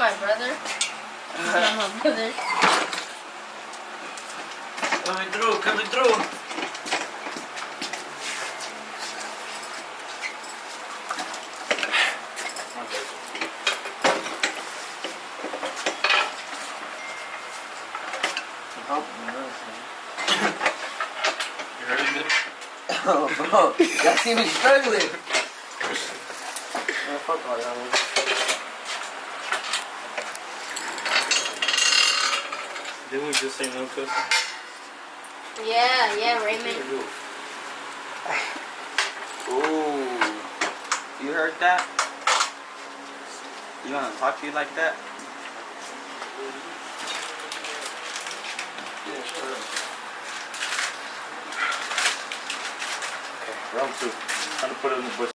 my brother. He's not my brother. Coming through, coming through. You heard it? Oh, bro. Y'all see me struggling. Man, fuck all y'all. Didn't we just say no cussing? Yeah, Raymond. Ooh. You heard that? You wanna talk to you like that? Yeah, sure. Okay, round two. Trying to put it in the bush.